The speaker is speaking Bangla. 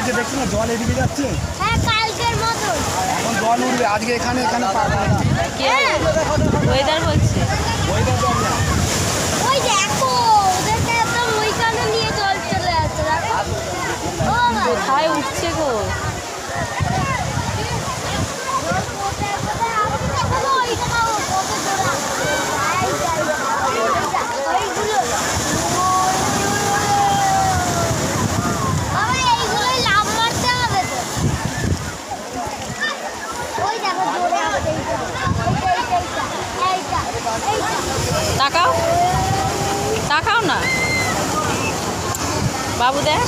যে দেখছি না জল এদিকে যাচ্ছে, হ্যাঁ কালকের মতো এখন জল উঠবে আজকে এখানে এখানে পাবে না। কে ওয়েদার বলছে? ওইটা জল না, ওই দেখো ওদেরকে একদম ওইখানে নিয়ে জল চলে আসছে দেখো ও মা কোথায় উঠছে গো? তাকাও তাকাও না বাবু, দেখ